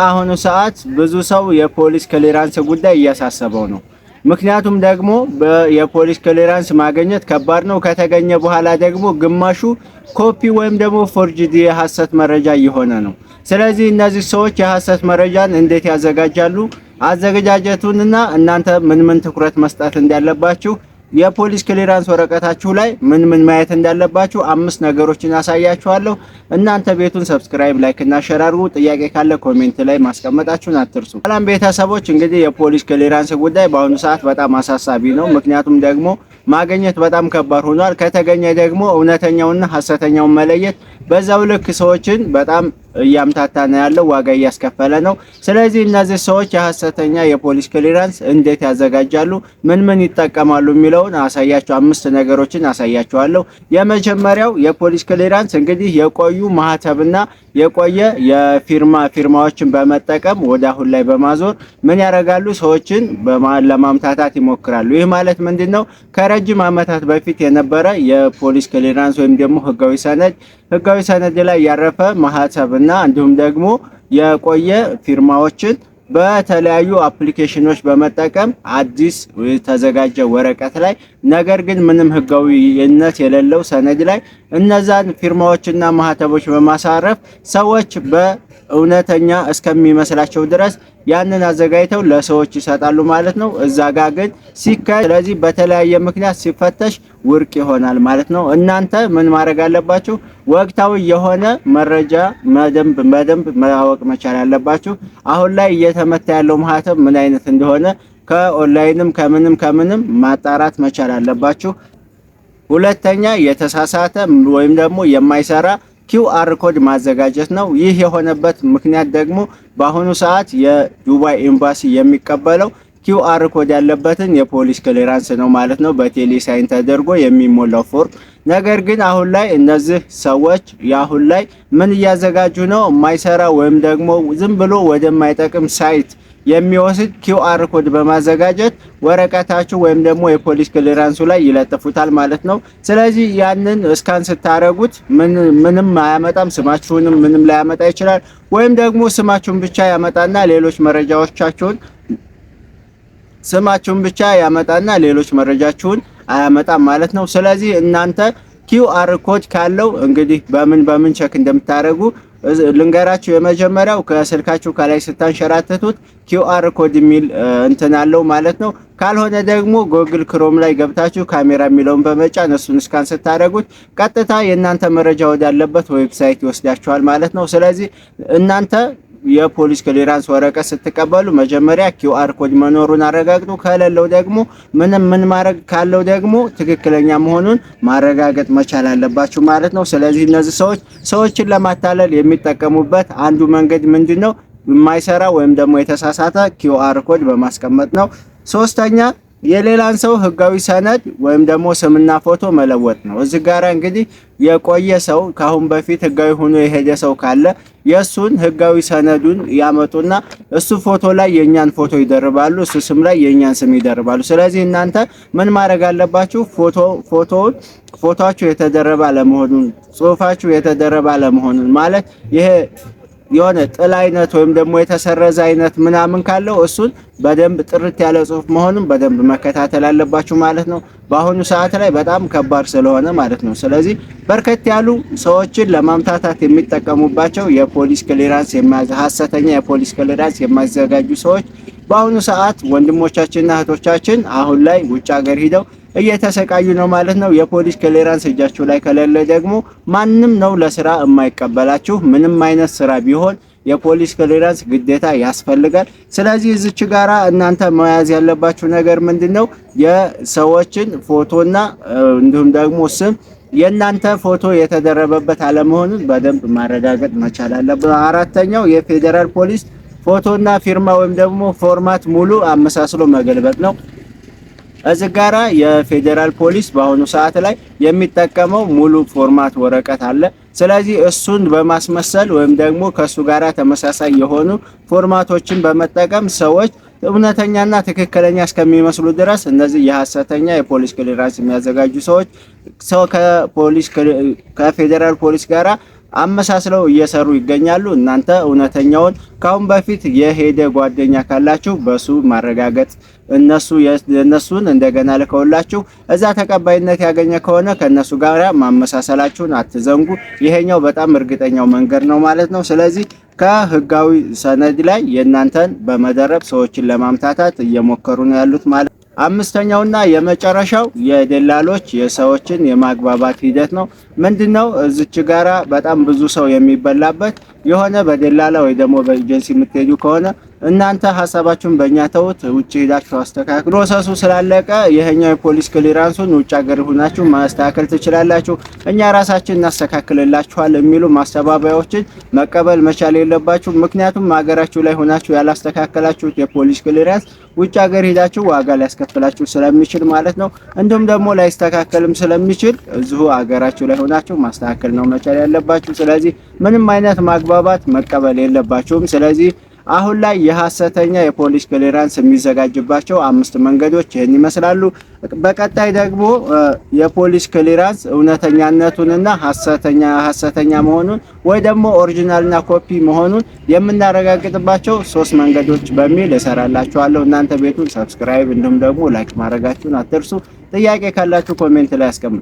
አሁኑ ሰዓት ብዙ ሰው የፖሊስ ክሊራንስ ጉዳይ እያሳሰበው ነው። ምክንያቱም ደግሞ የፖሊስ ክሊራንስ ማግኘት ከባድ ነው። ከተገኘ በኋላ ደግሞ ግማሹ ኮፒ ወይም ደግሞ ፎርጅድ የሐሰት መረጃ እየሆነ ነው። ስለዚህ እነዚህ ሰዎች የሐሰት መረጃን እንዴት ያዘጋጃሉ፣ አዘገጃጀቱንና እናንተ ምን ትኩረት መስጠት እንዳለባችሁ የፖሊስ ክሊራንስ ወረቀታችሁ ላይ ምን ማየት እንዳለባችሁ 5 ነገሮችን አሳያችኋለሁ። እናንተ ቤቱን ሰብስክራይብ፣ ላይክ እና ሼር አድርጉ። ጥያቄ ካለ ኮሜንት ላይ ማስቀመጣችሁን አትርሱ። ሰላም ቤተሰቦች፣ እንግዲህ የፖሊስ ክሊራንስ ጉዳይ በአሁኑ ሰዓት በጣም አሳሳቢ ነው። ምክንያቱም ደግሞ ማግኘት በጣም ከባድ ሆኗል። ከተገኘ ደግሞ እውነተኛውና ሐሰተኛውን መለየት በዛው ልክ ሰዎችን በጣም እያምታታ ነው ያለው፣ ዋጋ እያስከፈለ ነው። ስለዚህ እነዚህ ሰዎች የሐሰተኛ የፖሊስ ክሊራንስ እንዴት ያዘጋጃሉ፣ ምን ይጠቀማሉ የሚለውን አሳያችሁ። 5 ነገሮችን አሳያችኋለሁ። የመጀመሪያው የፖሊስ ክሊራንስ እንግዲህ የቆዩ ማህተብና የቆየ ፊርማዎችን በመጠቀም ወደ አሁን ላይ በማዞር ምን ያደርጋሉ? ሰዎችን ለማምታታት ይሞክራሉ። ይህ ማለት ምንድነው? ከረጅም ዓመታት በፊት የነበረ የፖሊስ ክሊራንስ ወይም ደግሞ ህጋዊ ሰነድ ላይ ያረፈ ማህተብና እንዲሁም ደግሞ የቆየ ፊርማዎችን በተለያዩ አፕሊኬሽኖች በመጠቀም አዲስ የተዘጋጀ ወረቀት ላይ ነገር ግን ምንም ህጋዊነት የሌለው ሰነድ ላይ እነዛን ፊርማዎችና ማህተቦች በማሳረፍ ሰዎች በእውነተኛ እስከሚመስላቸው ድረስ ያንን አዘጋጅተው ለሰዎች ይሰጣሉ ማለት ነው። እዛ ጋር ግን ስለዚህ በተለያየ ምክንያት ሲፈተሽ ውድቅ ይሆናል ማለት ነው። እናንተ ምን ማድረግ አለባችሁ? ወቅታዊ የሆነ መረጃ በደንብ ማወቅ መቻል አለባችሁ። አሁን ላይ እየተመታ ያለው ማህተብ ምን አይነት እንደሆነ ከኦንላይንም ከምንም ማጣራት መቻል አለባችሁ። ሁለተኛ የተሳሳተ ወይም ደግሞ የማይሰራ ኪውአር ኮድ ማዘጋጀት ነው። ይህ የሆነበት ምክንያት ደግሞ በአሁኑ ሰዓት የዱባይ ኤምባሲ የሚቀበለው ኪውአር ኮድ ያለበትን የፖሊስ ክሊራንስ ነው ማለት ነው፣ በቴሌ ሳይን ተደርጎ የሚሞላው ፎርም። ነገር ግን አሁን ላይ እነዚህ ሰዎች አሁን ላይ ምን እያዘጋጁ ነው? የማይሰራ ወይም ደግሞ ዝም ብሎ ወደማይጠቅም ሳይት የሚወስድ ኪውአር ኮድ በማዘጋጀት ወረቀታችሁ ወይም ደግሞ የፖሊስ ክሊራንሱ ላይ ይለጥፉታል ማለት ነው። ስለዚህ ያንን ስካን ስታረጉት ምንም አያመጣም፣ ስማችሁንም ምንም ላይ ያመጣ ይችላል። ወይም ደግሞ ስማችሁን ብቻ ያመጣና ሌሎች መረጃችሁን አያመጣም ማለት ነው። ስለዚህ እናንተ ኪውአር ኮድ ካለው እንግዲህ በምን ቸክ እንደምታደርጉ ልንገራችሁ። የመጀመሪያው ከስልካችሁ ከላይ ስታንሸራተቱት ኪውአር ኮድ የሚል እንትን አለው ማለት ነው። ካልሆነ ደግሞ ጎግል ክሮም ላይ ገብታችሁ ካሜራ የሚለውን በመጫን እሱን ስካን ስታደርጉት ቀጥታ የእናንተ መረጃ ወዳለበት ዌብሳይት ይወስዳችኋል ማለት ነው። ስለዚህ እናንተ የፖሊስ ክሊራንስ ወረቀት ስትቀበሉ መጀመሪያ ኪውአር ኮድ መኖሩን አረጋግጡ። ከሌለው ደግሞ ምን ማድረግ ካለው ደግሞ ትክክለኛ መሆኑን ማረጋገጥ መቻል አለባችሁ ማለት ነው። ስለዚህ እነዚህ ሰዎችን ለማታለል የሚጠቀሙበት አንዱ መንገድ ምንድነው? የማይሰራ ወይም ደግሞ የተሳሳተ ኪውአር ኮድ በማስቀመጥ ነው። ሶስተኛ የሌላን ሰው ህጋዊ ሰነድ ወይም ደግሞ ስምና ፎቶ መለወጥ ነው። እዚህ ጋር እንግዲህ የቆየ ሰው ካሁን በፊት ህጋዊ ሆኖ የሄደ ሰው ካለ የሱን ህጋዊ ሰነዱን ያመጡና እሱ ፎቶ ላይ የኛን ፎቶ ይደርባሉ፣ እሱ ስም ላይ የኛን ስም ይደርባሉ። ስለዚህ እናንተ ምን ማድረግ አለባችሁ? ፎቶአችሁ የተደረበ አለመሆኑን፣ ጽሁፋችሁ የተደረበ አለመሆኑን ማለት ይሄ የሆነ ጥላ አይነት ወይም ደግሞ የተሰረዘ አይነት ምናምን ካለው እሱን በደንብ ጥርት ያለ ጽሁፍ መሆኑን በደንብ መከታተል አለባችሁ ማለት ነው። በአሁኑ ሰዓት ላይ በጣም ከባድ ስለሆነ ማለት ነው። ስለዚህ በርከት ያሉ ሰዎችን ለማምታታት የሚጠቀሙባቸው የፖሊስ ክሊራንስ ሐሰተኛ የፖሊስ ክሊራንስ የማይዘጋጁ ሰዎች በአሁኑ ሰዓት ወንድሞቻችንና እህቶቻችን አሁን ላይ ውጭ ሀገር ሂደው እየተሰቃዩ ነው ማለት ነው። የፖሊስ ክሊራንስ እጃችሁ ላይ ከሌለ ደግሞ ማንም ነው ለስራ የማይቀበላችሁ። ምንም አይነት ስራ ቢሆን የፖሊስ ክሊራንስ ግዴታ ያስፈልጋል። ስለዚህ እዚች ጋራ እናንተ መያዝ ያለባችሁ ነገር ምንድነው? የሰዎችን ፎቶና እንዲሁም ደግሞ ስም የእናንተ ፎቶ የተደረበበት አለመሆኑን በደንብ ማረጋገጥ መቻል አለበት። አራተኛው የፌዴራል ፖሊስ ፎቶና ፊርማ ወይም ደግሞ ፎርማት ሙሉ አመሳስሎ መገልበጥ ነው። እዚህ ጋራ የፌዴራል ፖሊስ በአሁኑ ሰዓት ላይ የሚጠቀመው ሙሉ ፎርማት ወረቀት አለ። ስለዚህ እሱን በማስመሰል ወይም ደግሞ ከሱ ጋራ ተመሳሳይ የሆኑ ፎርማቶችን በመጠቀም ሰዎች እውነተኛና ትክክለኛ እስከሚመስሉ ድረስ እነዚህ የሐሰተኛ የፖሊስ ክሊራንስ የሚያዘጋጁ ሰዎች ከፌዴራል ፖሊስ ጋራ አመሳስለው እየሰሩ ይገኛሉ። እናንተ እውነተኛውን ካሁን በፊት የሄደ ጓደኛ ካላችሁ በሱ ማረጋገጥ እነሱን እንደገና ልከውላችሁ እዛ ተቀባይነት ያገኘ ከሆነ ከነሱ ጋር ማመሳሰላችሁን አትዘንጉ። ይሄኛው በጣም እርግጠኛው መንገድ ነው ማለት ነው። ስለዚህ ከህጋዊ ሰነድ ላይ የእናንተን በመደረብ ሰዎችን ለማምታታት እየሞከሩ ነው ያሉት ማለት። አምስተኛውና የመጨረሻው የደላሎች የሰዎችን የማግባባት ሂደት ነው። ምንድነው? እዚች ጋራ በጣም ብዙ ሰው የሚበላበት የሆነ በደላላ ወይ ደግሞ በኤጀንሲ የምትሄዱ ከሆነ እናንተ ሐሳባችሁን በእኛ ተውት፣ ውጭ ሄዳችሁ አስተካክሉ። ፕሮሰሱ ስላለቀ ይሄኛው የፖሊስ ክሊራንሱን ውጭ ሀገር ሆናችሁ ማስተካከል ትችላላችሁ፣ እኛ ራሳችን እናስተካክልላችኋል የሚሉ ማስተባበያዎችን መቀበል መቻል የለባችሁ። ምክንያቱም ሀገራችሁ ላይ ሆናችሁ ያላስተካከላችሁት የፖሊስ ክሊራንስ ውጭ ሀገር ሄዳችሁ ዋጋ ሊያስከፍላችሁ ስለሚችል ማለት ነው። እንዲሁም ደግሞ ላይስተካከልም ስለሚችል እዚሁ ሀገራችሁ ላይ ሆናችሁ ማስተካከል ነው መቻል ያለባችሁ። ስለዚህ ምንም አይነት ማግባባት መቀበል የለባችሁም። ስለዚህ አሁን ላይ የሐሰተኛ የፖሊስ ክሊራንስ የሚዘጋጅባቸው 5 መንገዶች ይህን ይመስላሉ። በቀጣይ ደግሞ የፖሊስ ክሊራንስ እውነተኛነቱንና ሐሰተኛ መሆኑን ወይ ደግሞ ኦሪጂናልና ኮፒ መሆኑን የምናረጋግጥባቸው 3 መንገዶች በሚል እሰራላችኋለሁ። እናንተ ቤቱን ሰብስክራይብ እንዲሁም ደግሞ ላይክ ማድረጋችሁን አትርሱ። ጥያቄ ካላችሁ ኮሜንት ላይ አስቀምጡ።